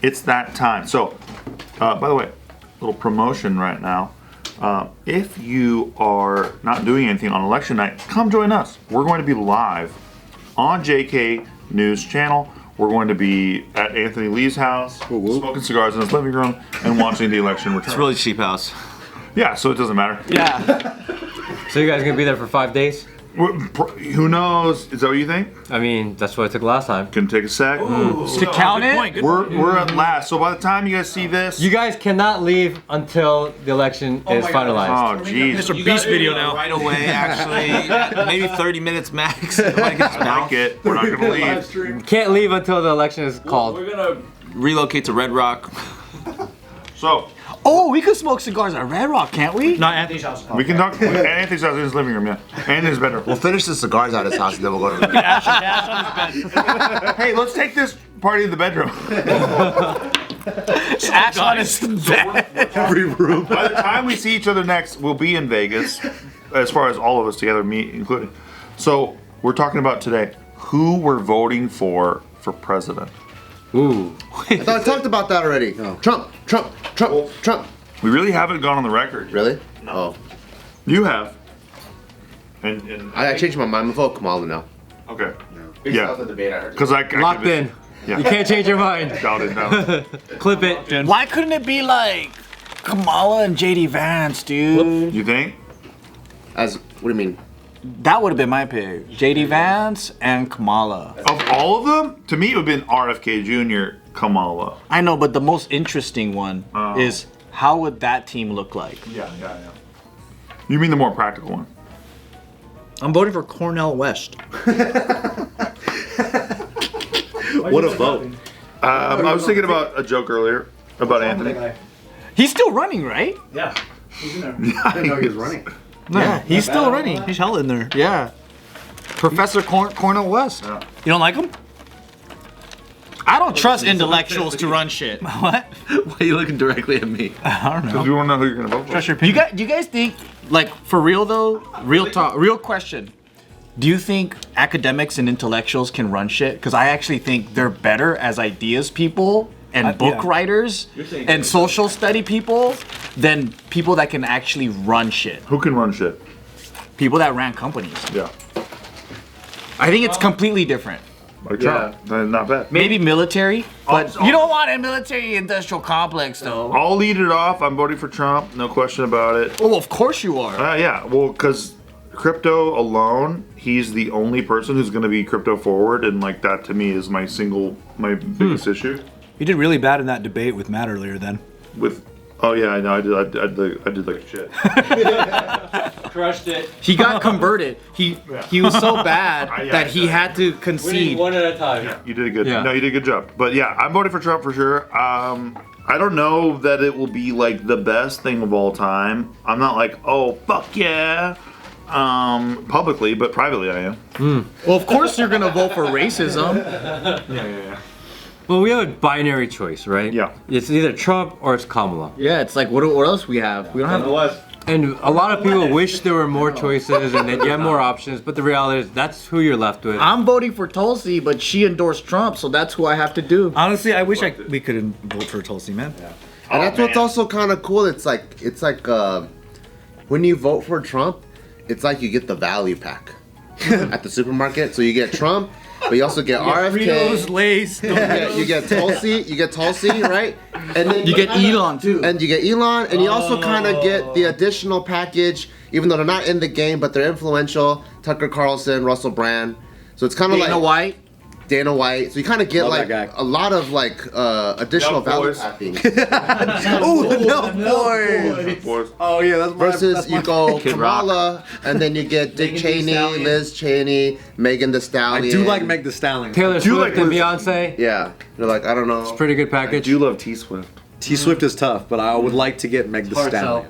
It's that time. So, by the way, little promotion right now. If you are not doing anything on election night, come join us. We're going to be live on JK News channel. We're going to be at Anthony Lee's house, smoking cigars in his living room, and watching the election return. It's a really cheap house. Yeah, so it doesn't matter. Yeah. So you guys gonna be there for 5 days? Who knows? Is that what you think? I mean, that's what I took last time. Can take a sec. To count it? We're at last. So by the time you guys see this, You guys cannot leave until the election is finalized. oh jeez, It's a beast video now. Right away, actually. Maybe 30 minutes max. I like it. We're not gonna leave. Can't leave until the election is called. We're gonna Relocate to Red Rock. So Oh, we could smoke cigars at Red Rock, can't we? Not Anthony's house. we can talk at Anthony's house in his living room, yeah, and his bedroom. We'll finish the cigars out of his house and then we'll go to Hey, let's take this party in the bedroom. Ash on his bed. every room. By the time we see each other next, we'll be in Vegas, as far as all of us together, me included. So we're talking about today who we're voting for president. Ooh. I thought I talked about that already. Trump. We really haven't gone on the record. Really? No. You have. And I changed my mind. I'm gonna vote Kamala now. okay. Based Yeah. off the debate I heard. Because I Locked in. Yeah. You can't change your mind. Doubt it. Clip it. Why couldn't it be like Kamala and JD Vance, dude? You think? As what do you mean? That would have been my pick. JD Vance and Kamala. Of all of them, to me it would have been RFK Jr., Kamala. I know, but the most interesting one is how would that team look like? Yeah. You mean the more practical one? I'm voting for Cornel West. What a vote. I was thinking about a joke earlier about Anthony. He's still running, right? Yeah. He's in there. I didn't know he was running. Yeah, he's still running. He's hell in there. Yeah. Professor Cornel West. You don't like him? I don't trust intellectuals to run shit. What? Why are you looking directly at me? I don't know. Because we want to know who you're going to vote for. Trust your Do opinion. you guys think, like, for real though, real talk, real question, do you think academics and intellectuals can run shit? Because I actually think they're better as ideas people and book yeah. writers and social study people than people that can actually run shit. Who can run shit? People that ran companies. Yeah. I think it's completely different. Like Trump. Not bad. Maybe military, but you don't want a military industrial complex though. I'll lead it off. I'm voting for Trump. No question about it. Oh, of course you are. Yeah. Well, because crypto alone, he's the only person who's going to be crypto forward. And like that to me is my biggest issue. You did really bad in that debate with Matt earlier then. Oh yeah, I know. I did like shit. Crushed it. He got converted. He was so bad that he had to concede. One at a time. You did a good. Yeah. No, you did a good job. But yeah, I'm voting for Trump for sure. I don't know that it will be like the best thing of all time. I'm not like, oh fuck yeah, publicly, but privately I am. Well, of course you're gonna vote for racism. Yeah. Well, we have a binary choice, right? Yeah. It's either Trump or it's Kamala. Yeah, it's like what else we have? We don't have. And a lot of people wish there were more choices and that you have more options, but the reality is that's who you're left with. I'm voting for Tulsi, but she endorsed Trump, so that's who I have to do. Honestly, I wish we could vote for Tulsi, man. Yeah. And that's what's also kind of cool. It's like when you vote for Trump, it's like you get the value pack at the supermarket. So you get Trump, but you also get RFK. Fritos, Lay's. You get Tulsi, right? And then You get Elon too. and you get Elon, and you also kind of get the additional package, even though they're not in the game, but they're influential. Tucker Carlson, Russell Brand. So it's kind of like Dana White. So you kind of get Love like that guy. a lot of like additional value boys. packing. Boys. Oh yeah, that's Versus you go Kid Rock. Kamala, and then you get Dick Cheney, Liz Cheney, Megan Thee I Stallion. do like Meg Thee Stallion. Taylor Do you Swift like and Liz- Beyonce. Yeah, you're like I don't know. Pretty good package. You love T Swift. T Swift is tough, but I would like to get Meg Thee Stallion.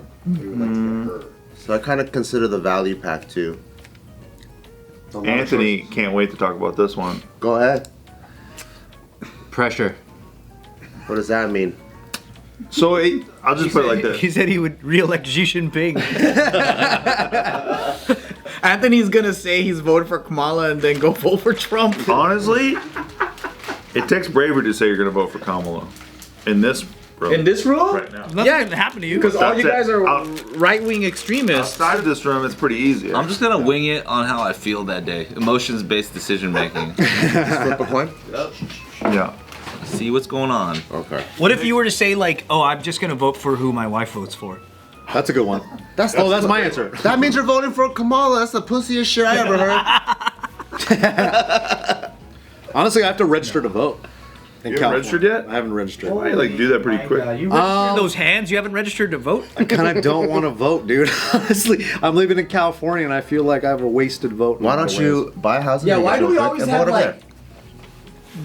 So I kind of consider the value pack too. Anthony can't wait to talk about this one. Go ahead. Pressure. What does that mean? So I'll just put it like this. He said he would re-elect Xi Jinping. Anthony's gonna say he's voting for Kamala and then go vote for Trump. Honestly, it takes bravery to say you're going to vote for Kamala. in this room. In this room? Right now. Nothing can happen to you because all That's you guys it. are Out- right-wing extremists. Outside of this room, it's pretty easy. I'm just gonna wing it on how I feel that day. Emotions-based decision making. Flip a coin. Yeah. See what's going on. Okay. What if you were to say like, oh, I'm just gonna vote for who my wife votes for? That's a good one. That's my answer. That means you're voting for Kamala. That's the pussiest shit I ever heard. Honestly, I have to register to vote. In You haven't registered yet? I haven't registered. I like do that pretty quick. You registered those hands? You haven't registered to vote? I kind of don't want to vote, dude. Honestly, I'm living in California and I feel like I have a wasted vote. in Why a lot don't of you buy a house? in Yeah, why Vegas do we real quick always and have vote over like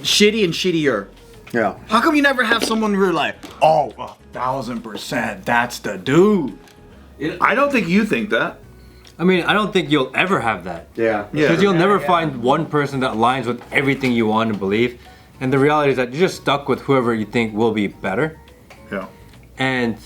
shitty and shittier? ways? Yeah. How come you never have someone where you're like, oh, 1,000%, that's the dude? I don't think you think that. I mean, I don't think you'll ever have that. Yeah. Because you'll never find one person that aligns with everything you want and believe. And the reality is that you're just stuck with whoever you think will be better. Yeah. And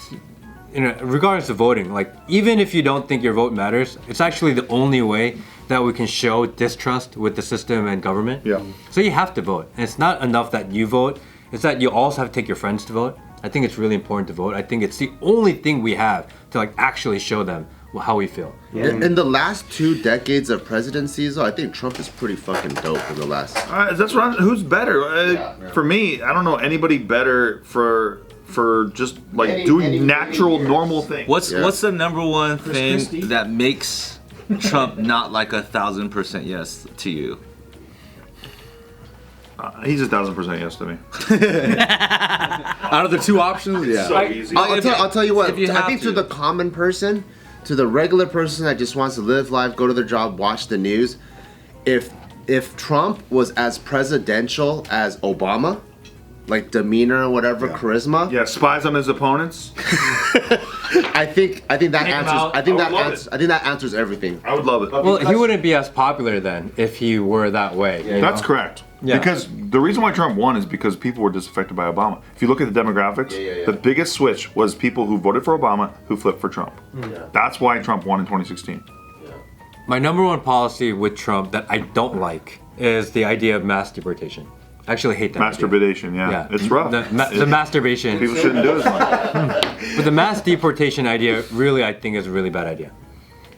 regardless of voting, like even if you don't think your vote matters, it's actually the only way that we can show distrust with the system and government. Yeah. So you have to vote. And it's not enough that you vote, it's that you also have to take your friends to vote. I think it's really important to vote. I think it's the only thing we have to like actually show them how we feel. In the last 2 decades of presidencies, though, I think Trump is pretty fucking dope in the last. That's what who's better? For me, I don't know anybody better for just like doing natural, normal things. What's the number one thing that makes Trump not like 1,000% yes to you? He's 1,000% yes to me. Out of the two options, yeah. So easy. I'll tell you what. if you I have think to to. the common person, to the regular person that just wants to live life, go to their job, watch the news, if Trump was as presidential as Obama, like demeanor or whatever, charisma, Yeah, spies on his opponents. I think that answers. out. I think I would love I think that answers everything. I would love it. Well, he wouldn't be as popular then if he were that way. you That's know? correct. Yeah. Because the reason why Trump won is because people were disaffected by Obama. If you look at the demographics, the biggest switch was people who voted for Obama who flipped for Trump. That's why Trump won in 2016. My number one policy with Trump that I don't like is the idea of mass deportation. I actually hate that. idea. Masturbation, yeah. It's rough. The masturbation. People shouldn't do it as much. But the mass deportation idea really, I think, is a really bad idea.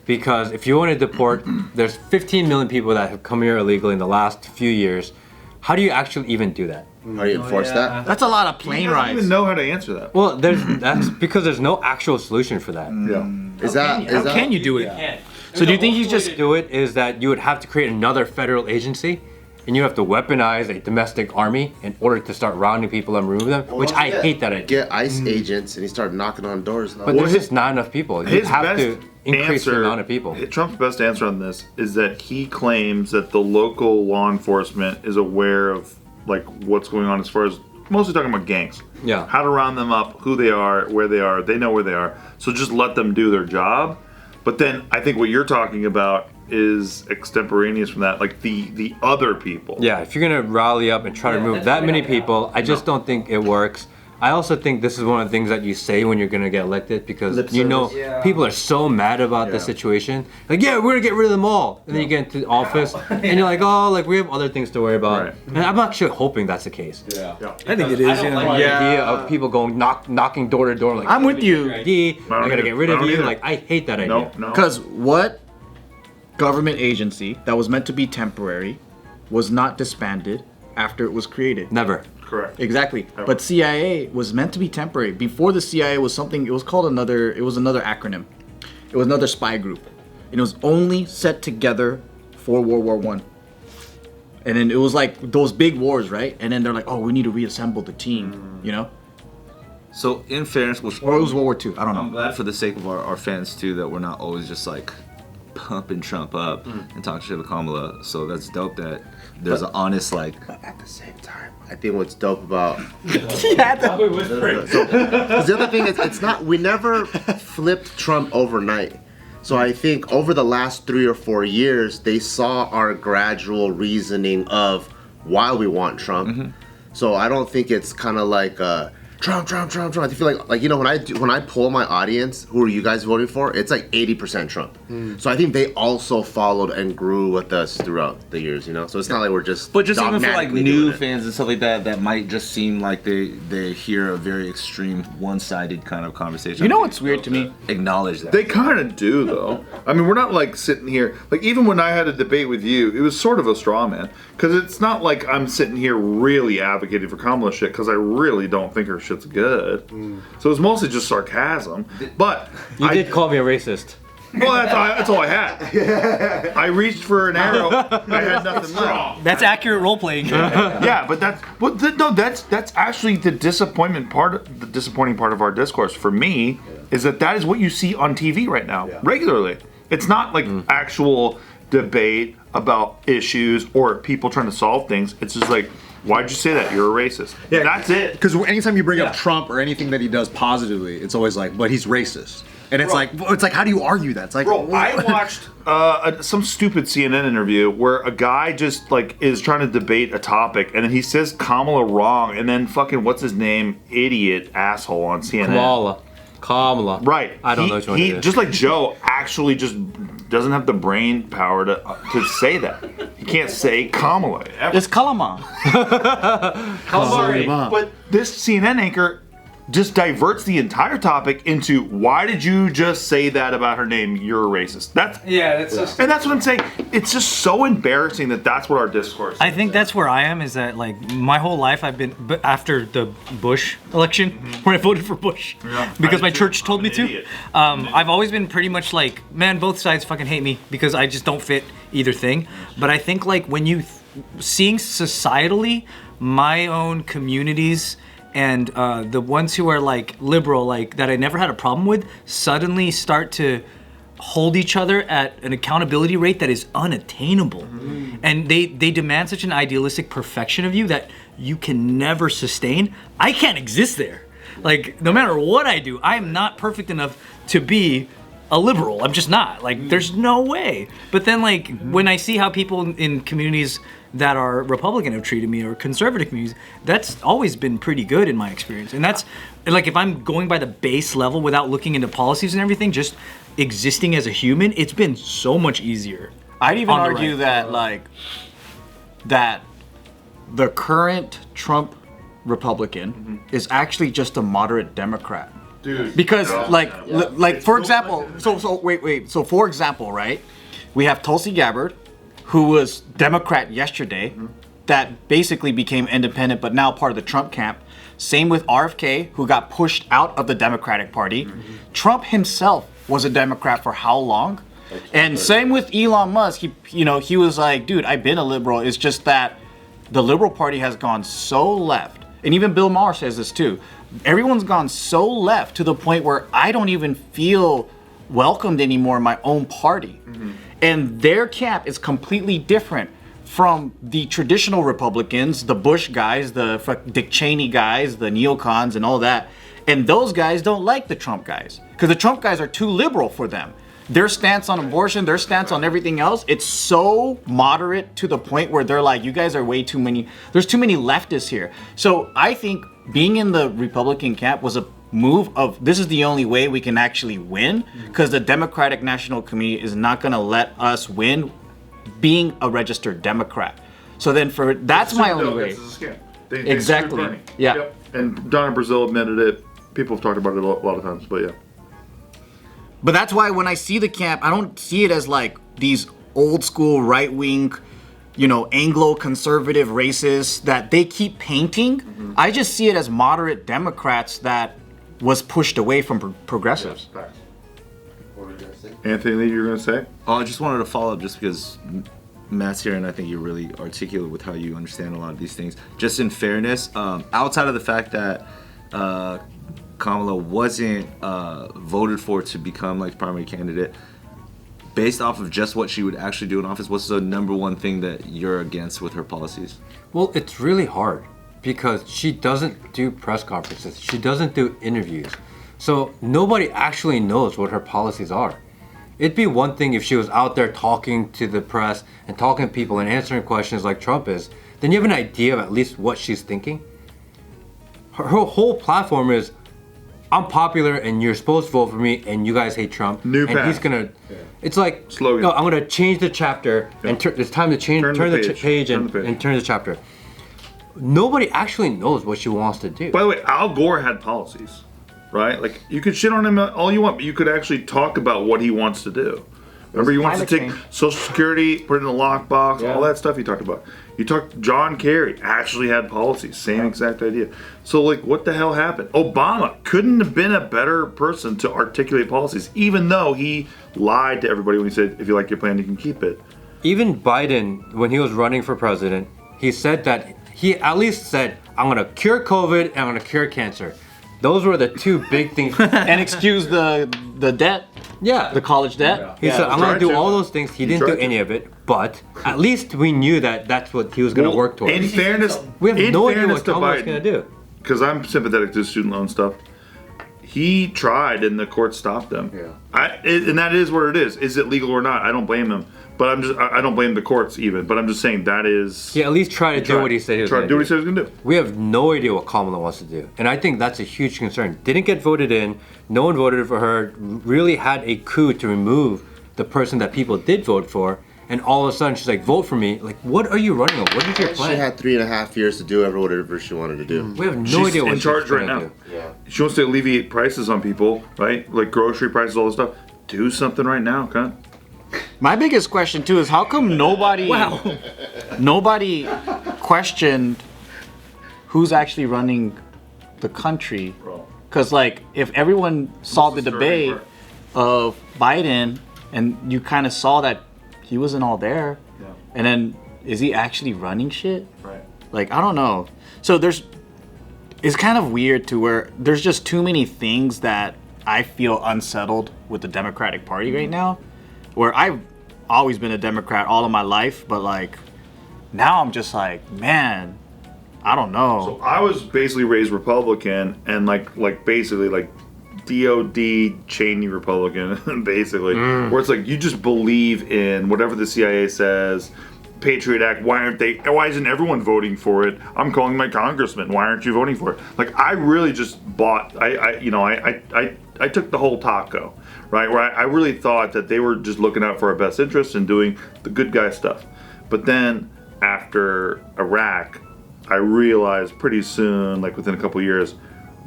Because if you want to deport, there's 15 million people that have come here illegally in the last few years. How do you actually even do that? How do you enforce that? That's a lot of I plane don't rides. even know how to answer that. Well, that's because there's no actual solution for that. Yeah. Is that? How can you do it? So do you think he's just do it is that you would have to create another federal agency and you have to weaponize a domestic army in order to start rounding people and remove them, which I hate that idea. Get ICE agents and he started knocking on doors. But there's just not enough people. You His have best to increase the answer, amount of people. Trump's best answer on this is that he claims that the local law enforcement is aware of like what's going on as far as mostly talking about gangs. Yeah. How to round them up, who they are, where they are. They know where they are. So just let them do their job. But then I think what you're talking about is extemporaneous from that, like the other people. Yeah, if you're gonna rally up and try to remove that many people, I just don't think it works. I also think this is one of the things that you say when you're gonna get elected because you know people are so mad about the situation. Like, yeah, we're gonna get rid of them all, and then you get into office and you're like, oh, like we have other things to worry about. Right. And I'm actually hoping that's the case. I think it is. The idea of people going knocking door to door like, I'm with you. ID, I don't I gotta either. get rid I of don't you. either. Like, I hate that idea. No. Because what government agency that was meant to be temporary was not disbanded after it was created? Never. Correct. Exactly. But CIA was meant to be temporary. Before the CIA was something, it was called another acronym. It was another spy group. And it was only set together for World War I. And then it was like those big wars, right? And then they're like, oh, we need to reassemble the team, you know? So in fairness, which Or it was World War II. I don't I'm know. glad for the sake of our fans too that we're not always just like pumping Trump up and talking shit to Kamala. So that's dope that there's an honest like. But at the same time, I think what's dope about Probably whispering. because the other thing is it's not we never flipped Trump overnight. So I think over the last 3 or 4 years they saw our gradual reasoning of why we want Trump. So I don't think it's kind of like Trump. I feel like when I poll my audience, who are you guys voting for? It's like 80% Trump. So I think they also followed and grew with us throughout the years, you know. So it's not like we're just. But just even for like dogmatically new doing it. fans and stuff like that, that might just seem like they hear a very extreme, one-sided kind of conversation. You know what's weird to me? Acknowledge that. They kind of do, though. I mean, we're not like sitting here. Like, even when I had a debate with you, it was sort of a straw man. Because it's not like I'm sitting here really advocating for Kamala shit, because I really don't think her shit's good. So it was mostly just sarcasm. But You did call me a racist. well, that's all I had. I reached for an arrow. I had nothing left. That's accurate role playing. Yeah, but that's actually the disappointing part of our discourse for me is that is what you see on TV right now regularly. It's not like actual debate about issues or people trying to solve things. It's just like, why'd you say that? You're a racist. Yeah, That's it. Because anytime you bring up Trump or anything that he does positively, it's always like, but he's racist. And it's like, how do you argue that? It's like, Bro, I watched some stupid CNN interview where a guy just like is trying to debate a topic, and then he says Kamala wrong, and then fucking what's his name, idiot asshole on CNN. Kamala. Right. I don't know which one it is. Just like Joe actually just doesn't have the brain power to say that. He can't say Kamala. Ever. It's Kalama. Sorry, but this CNN anchor just diverts the entire topic into why did you just say that about her name? You're a racist. That's just, and that's what I'm saying. It's just so embarrassing that's what our discourse is. I think that's where I am. Is that like my whole life I've been after the Bush election when I voted for Bush because my church told me to. I've always been pretty much like, man, both sides fucking hate me because I just don't fit either thing. But I think like when you seeing societally my own communities. And the ones who are like liberal, like that I never had a problem with, suddenly start to hold each other at an accountability rate that is unattainable. And they demand such an idealistic perfection of you that you can never sustain. I can't exist there. Like, no matter what I do, I am not perfect enough to be a liberal. I'm just not. Like, there's no way. But then, like, when I see how people in communities that are Republican have treated me or conservative communities, that's always been pretty good in my experience. And that's, like, if I'm going by the base level without looking into policies and everything, just existing as a human, it's been so much easier. I'd even On the argue right. that, like, that the current Trump Republican is actually just a moderate Democrat. Dude, Because, like for example, so for example, right, we have Tulsi Gabbard, who was Democrat yesterday, that basically became independent, but now part of the Trump camp. Same with RFK, who got pushed out of the Democratic Party. Trump himself was a Democrat for how long? And same with Elon Musk. He was like, dude, I've been a liberal. It's just that the Liberal Party has gone so left. And even Bill Maher says this too. Everyone's gone so left to the point where I don't even feel welcomed anymore in my own party. And their camp is completely different from the traditional Republicans, the Bush guys, the Dick Cheney guys, the neocons and all that. And those guys don't like the Trump guys because the Trump guys are too liberal for them. Their stance on abortion, their stance on everything else, it's so moderate to the point where they're like, you guys are way too many, there's too many leftists here. So I think being in the Republican camp was a move of, this is the only way we can actually win, because the Democratic National Committee is not going to let us win being a registered Democrat. So then that's my only way. It's a scam. They Exactly. screwed Bernie. Yeah. Yep. And Donna Brazil admitted it. People have talked about it a lot of times, but yeah. But that's why when I see the camp, I don't see it as like these old school right wing, Anglo-conservative racists that they keep painting. I just see it as moderate Democrats that was pushed away from progressives. Facts. Anthony, you were going to say? Oh, I just wanted to follow up just because Matt's here and I think you're really articulate with how you understand a lot of these things. Just in fairness, outside of the fact that Kamala wasn't voted for to become like primary candidate, based off of just what she would actually do in office, what's the number one thing that you're against with her policies? Well, it's really hard because she doesn't do press conferences. She doesn't do interviews. So nobody actually knows what her policies are. It'd be one thing if she was out there talking to the press and talking to people and answering questions like Trump is. Then you have an idea of at least what she's thinking. her whole platform is, I'm popular and you're supposed to vote for me and you guys hate Trump. New and path. he's gonna, it's like, Slogan. no, I'm gonna change the chapter and it's time to change, turn the page Turn the page. and turn the chapter. Nobody actually knows what she wants to do. By the way, Al Gore had policies, right? Like, you could shit on him all you want, but you could actually talk about what he wants to do. Remember, he wants to take climate Social Security, put it in a lockbox, all that stuff he talked about. You talked, John Kerry actually had policies, same exact idea. So, like, what the hell happened? Obama couldn't have been a better person to articulate policies, even though he lied to everybody when he said, if you like your plan, you can keep it. Even Biden, when he was running for president, he said that, he at least said, I'm gonna cure COVID and I'm gonna cure cancer. Those were the two big things. And excuse the debt, Yeah. the college debt. He said, I'm going tried to do to. all those things. He didn't do tried any of it, but at least we knew that that's what he was going to work towards. In fairness, We have no idea fairness what to Kamala's Biden, going to do. because I'm sympathetic to student loan stuff. He tried, and the court stopped him. Yeah. And that is what it is. Is it legal or not? I don't blame him, but I don't blame the courts even. But I'm just saying that is. He at least tried to do what he said he was Tried going to do what to he said he was going to do. We have no idea what Kamala wants to do. And I think that's a huge concern. Didn't get voted in. No one voted for her. Really had a coup to remove the person that people did vote for. And all of a sudden, she's like, vote for me. Like, what are you running on? What is your She plan? had 3.5 years to do whatever she wanted to do. We have no She's idea what in she's charge right gonna now. do. She wants to alleviate prices on people, right? Like grocery prices, all this stuff. Do something right now, cunt. My biggest question too is how come nobody questioned who's actually running the country? Because like if everyone saw the the starting debate of Biden and you kind of saw that he wasn't all there, and then is he actually running shit? Right. Like I don't know. So it's kind of weird to where there's just too many things that I feel unsettled with the Democratic Party right now. Where I've always been a Democrat all of my life, but like now I'm just like, man, I don't know. So I was basically raised Republican and like basically like DOD Cheney Republican, basically, where it's like you just believe in whatever the CIA says. Patriot Act, why isn't everyone voting for it? I'm calling my congressman, why aren't you voting for it? Like I really just bought I took the whole taco, right? Where I really thought that they were just looking out for our best interests and doing the good guy stuff. But then after Iraq, I realized pretty soon, like within a couple years,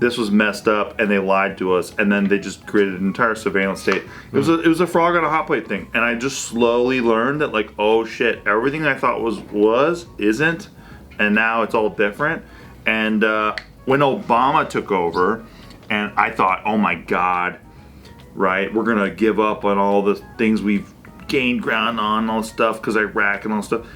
this was messed up and they lied to us, and then they just created an entire surveillance state. It was a frog on a hot plate thing, and I just slowly learned that like, oh shit, everything I thought was isn't, and now it's all different. And when Obama took over, and I thought, oh my god, right, we're gonna give up on all the things we've gained ground on, all this stuff because Iraq and all this stuff.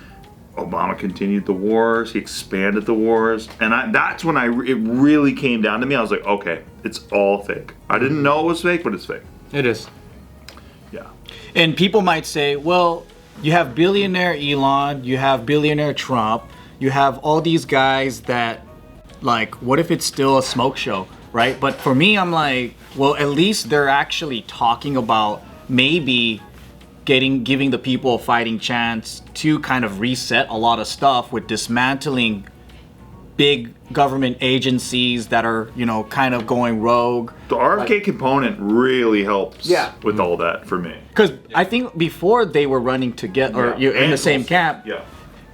Obama continued the wars. He expanded the wars, and that's when it really came down to me. I was like, okay, it's all fake. I didn't know it was fake, but it's fake. It is. Yeah. And people might say, well, you have billionaire Elon, you have billionaire Trump, you have all these guys that, like, what if it's still a smoke show, right? But for me, I'm like, well, at least they're actually talking about maybe giving the people a fighting chance to kind of reset a lot of stuff with dismantling big government agencies that are, kind of going rogue. The RFK component really helps with all that for me. Because I think before they were running together, or you're in the same camp, Yeah.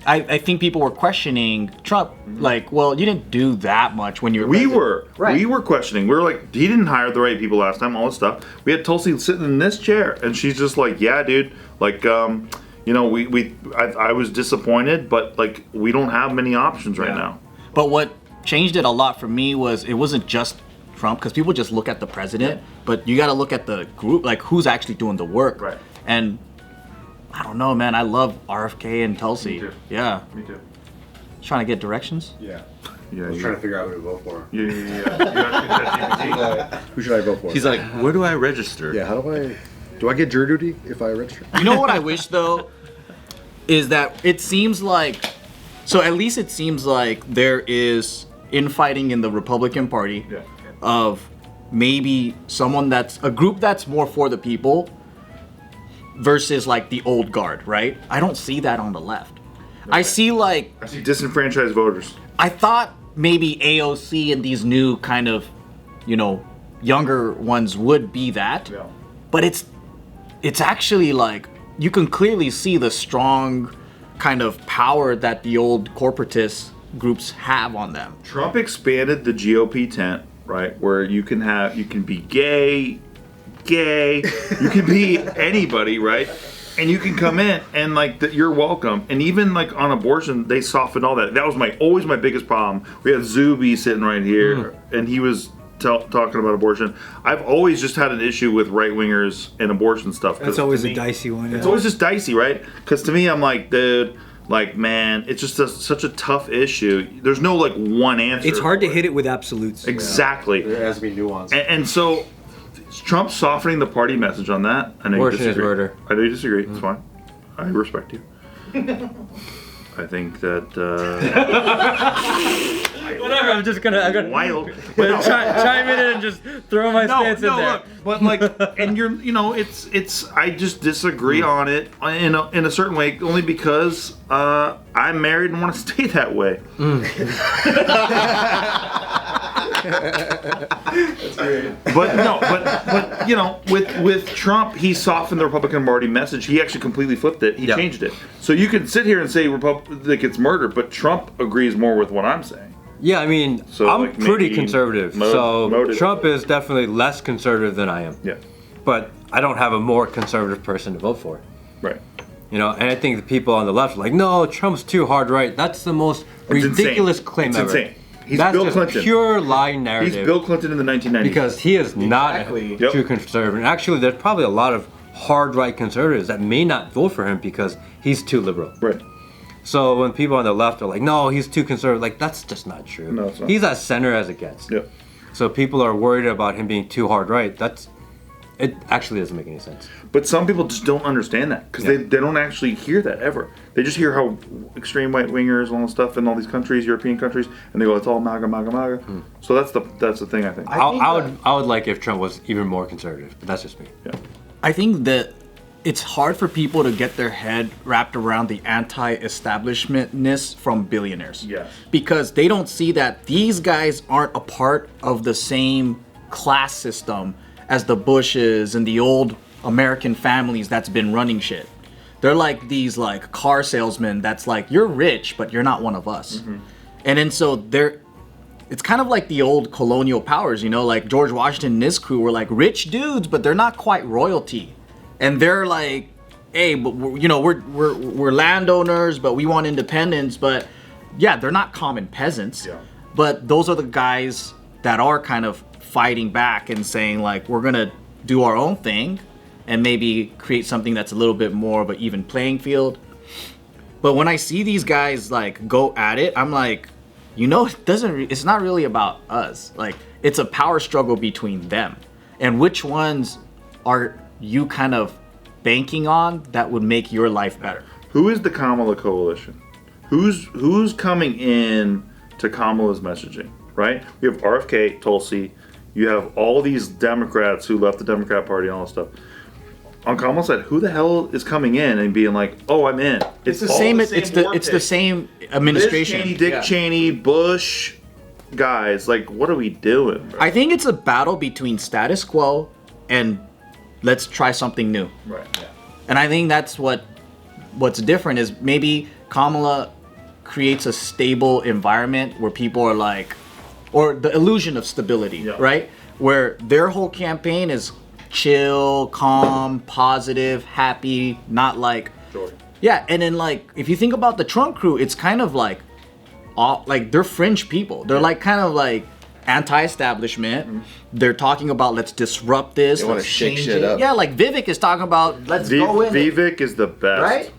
I think people were questioning Trump. Like, well, you didn't do that much when you were We president. were. Right. We were questioning. We were like, he didn't hire the right people last time, all this stuff. We had Tulsi sitting in this chair, and she's just like, yeah, dude, like, I was disappointed, but like, we don't have many options right now. But what changed it a lot for me was it wasn't just Trump, because people just look at the president, but you got to look at the group, like who's actually doing the work. Right. And I don't know, man. I love RFK and Tulsi. Me too. Yeah. Me too. Trying to get directions. Yeah. Yeah, I was trying to figure out who to vote for. yeah. Who should I vote for? He's like, where do I register? yeah, how do I get jury duty if I register? You know what I wish though is that it seems like, so at least it seems like there is infighting in the Republican Party Yeah. of maybe a group that's more for the people versus like the old guard, right? I don't see that on the left. I see like, I see disenfranchised voters. I thought maybe AOC and these new kind of, younger ones would be that. Yeah. But it's actually like you can clearly see the strong kind of power that the old corporatist groups have on them. Trump expanded the GOP tent, right? Where you can be gay, you can be anybody, right? And you can come in and you're welcome. And even like on abortion, they softened all that. That was always my biggest problem. We had Zuby sitting right here, and he was talking about abortion. I've always just had an issue with right wingers and abortion stuff. That's always a dicey one. It's always just dicey, right? Because to me, I'm like, dude, man, it's just such a tough issue. There's no one answer. It's hard to hit it with absolutes. Exactly. There has to be nuance. And so Trump's softening the party message on that. I know you Abortion is disagree. murder. I know you disagree. It's fine. I respect you. I think that Whatever. I'm gonna wild. chime in and just throw my stance in there. Look, but and it's. I just disagree on it in a certain way, only because I'm married and want to stay that way. That's great. But with Trump, he softened the Republican Party message. He actually completely flipped it. He changed it. So you can sit here and say it's murder, but Trump agrees more with what I'm saying. Yeah, I mean, So, I'm pretty maybe conservative. motive. Trump is definitely less conservative than I am. Yeah. But I don't have a more conservative person to vote for. Right. And I think the people on the left are like, no, Trump's too hard right. That's the most ridiculous insane. claim It's ever. insane. He's That's Bill just Clinton. pure lie narrative. He's Bill Clinton in the 1990s. Because he is not Exactly. too conservative. And actually, there's probably a lot of hard right conservatives that may not vote for him because he's too liberal. Right. So when people on the left are like, no, he's too conservative, that's just not true. No, it's not. He's as center as it gets. Yep. So people are worried about him being too hard right. It actually doesn't make any sense. But some people just don't understand that because they don't actually hear that ever. They just hear how extreme right wingers and all this stuff in all these countries, European countries, and they go, it's all MAGA, MAGA, MAGA. So that's the thing I think. I would like if Trump was even more conservative, but that's just me. Yeah. I think that it's hard for people to get their head wrapped around the anti-establishmentness from billionaires. Yes. Because they don't see that these guys aren't a part of the same class system as the Bushes and the old American families that's been running shit. They're like these car salesmen that's like, you're rich, but you're not one of us. And then so it's kind of like the old colonial powers, like George Washington and his crew were like rich dudes, but they're not quite royalty. And they're like, hey, but we're landowners, but we want independence. But yeah, they're not common peasants. Yeah. But those are the guys that are kind of fighting back and saying like, we're gonna do our own thing and maybe create something that's a little bit more of an even playing field. But when I see these guys like go at it, I'm like, it's not really about us. Like, it's a power struggle between them. And which ones are you kind of banking on that would make your life better? Who is the Kamala coalition? Who's coming in to Kamala's messaging, right? We have RFK, Tulsi. You have all these Democrats who left the Democrat Party and all this stuff. On Kamala's side, who the hell is coming in and being like, "Oh, I'm in"? It's the same. It's the same administration. Liz Cheney, Dick Cheney, Bush guys. Like, what are we doing, bro? I think it's a battle between status quo and let's try something new. Right. Yeah. And I think that's what's different is maybe Kamala creates a stable environment where people are like, or the illusion of stability, right? Where their whole campaign is chill, calm, positive, happy, not like Joy. Yeah, and then like if you think about the Trump crew, it's kind of like all like they're fringe people. They're like kind of like anti-establishment. They're talking about let's disrupt this. They wanna let's shake change shit it. up. Yeah, like Vivek is talking about let's go in it, Vivek is the best. right?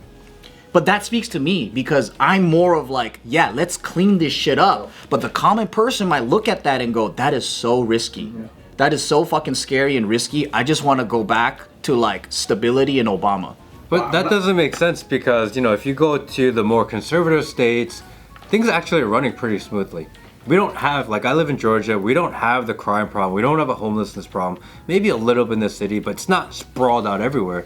But that speaks to me because I'm more of like, yeah, let's clean this shit up. But the common person might look at that and go, that is so risky. That is so fucking scary and risky. I just want to go back to like stability and Obama. But that doesn't make sense because, if you go to the more conservative states, things actually are running pretty smoothly. We don't have, like I live in Georgia, we don't have the crime problem, we don't have a homelessness problem, maybe a little bit in the city, but it's not sprawled out everywhere.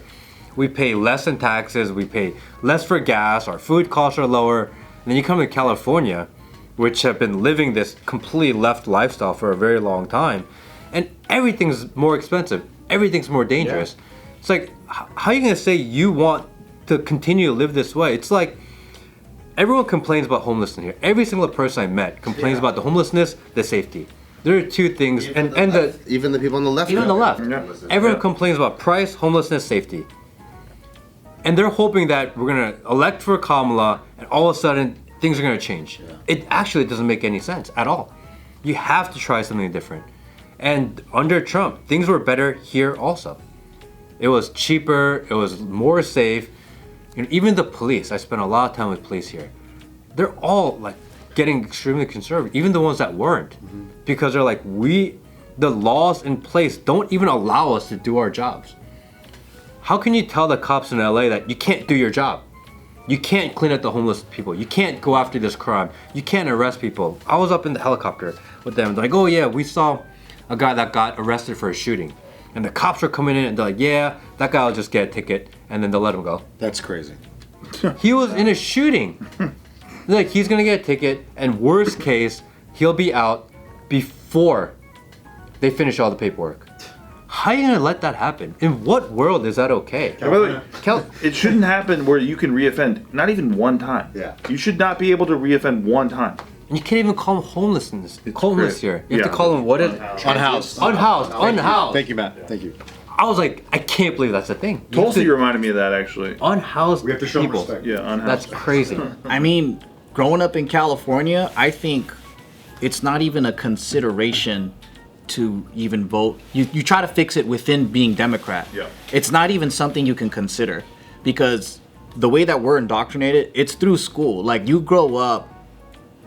We pay less in taxes, we pay less for gas, our food costs are lower. And then you come to California, which have been living this complete left lifestyle for a very long time, and everything's more expensive, everything's more dangerous. It's like, how are you gonna say you want to continue to live this way? It's like, everyone complains about homelessness here. Every single person I met complains about the homelessness, the safety. There are two things, even the people on the left. Even on the left. Everyone Yeah. complains about price, homelessness, safety. And they're hoping that we're gonna elect for Kamala and all of a sudden things are gonna change. It actually doesn't make any sense at all. You have to try something different. And under Trump, things were better here also. It was cheaper, it was more safe. You know, even the police, I spent a lot of time with police here. They're all like getting extremely conservative, even the ones that weren't. Because they're like, the laws in place don't even allow us to do our jobs. How can you tell the cops in LA that you can't do your job? You can't clean up the homeless people. You can't go after this crime. You can't arrest people. I was up in the helicopter with them. They're like, oh yeah, we saw a guy that got arrested for a shooting. And the cops are coming in and they're like, yeah, that guy will just get a ticket and then they'll let him go. That's crazy. He was in a shooting. They're like, he's gonna get a ticket and worst case, he'll be out before they finish all the paperwork. How are you gonna let that happen? In what world is that okay? By the way, it shouldn't happen where you can reoffend, not even one time. Yeah. You should not be able to reoffend one time. And you can't even call him homeless crazy. here. You have Yeah. to call him what is Unhoused. unhoused. Thank you, Matt. Thank you. I was like, I can't believe that's a thing. You Tulsi have to- reminded me of that actually. unhoused We have to show people. respect. Yeah, unhoused. That's crazy. I mean, growing up in California, I think it's not even a consideration to even vote. You try to fix it within being Democrat. Yeah. It's not even something you can consider because the way that we're indoctrinated, it's through school. Like you grow up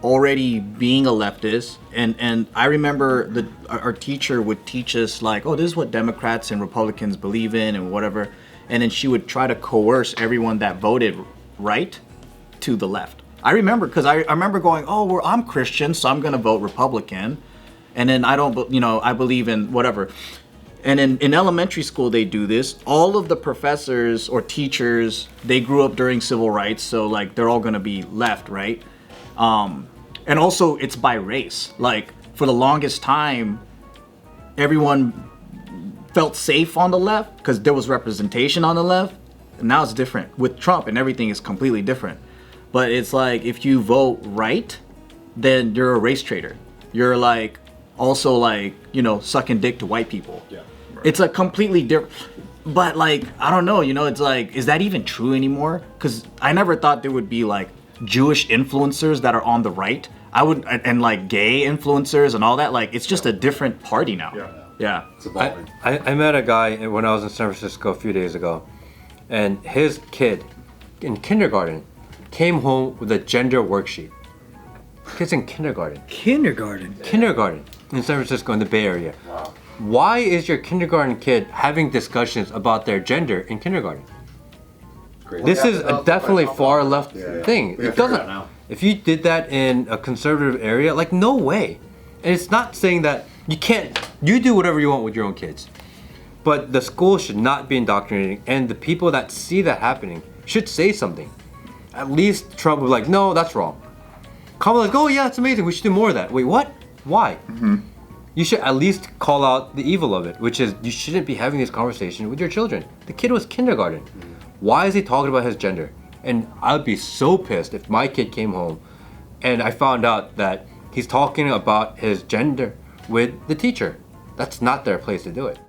already being a leftist, and I remember our teacher would teach us like, oh, this is what Democrats and Republicans believe in and whatever, and then she would try to coerce everyone that voted right to the left. I remember because I remember going, oh, well, I'm Christian, so I'm gonna vote Republican, and then I don't, I believe in whatever. And in elementary school, they do this. All of the professors or teachers, they grew up during civil rights, so like they're all gonna be left, right? And also it's by race. Like for the longest time, everyone felt safe on the left because there was representation on the left. And now it's different with Trump and everything is completely different. But it's like if you vote right, then you're a race traitor. You're like also like, sucking dick to white people. Yeah. It's a completely different. But like, I don't know, it's like, is that even true anymore? Because I never thought there would be like Jewish influencers that are on the right. And like gay influencers and all that. Like, it's just a different party now. Yeah. It's evolving. I met a guy when I was in San Francisco a few days ago, and his kid in kindergarten came home with a gender worksheet. Kids in kindergarten. Kindergarten. Kindergarten in San Francisco in the Bay Area. Wow. Why is your kindergarten kid having discussions about their gender in kindergarten? Crazy. This is a definitely far left Yeah. thing. We gotta It figure it doesn't. out now. If you did that in a conservative area, like no way. And it's not saying that you can't. You do whatever you want with your own kids, but the school should not be indoctrinating, and the people that see that happening should say something. At least Trump was like, no, that's wrong. Kamala's like, oh yeah, it's amazing. We should do more of that. Wait, what? Why? You should at least call out the evil of it, which is you shouldn't be having this conversation with your children. The kid was kindergarten. Why is he talking about his gender? And I'd be so pissed if my kid came home and I found out that he's talking about his gender with the teacher. That's not their place to do it.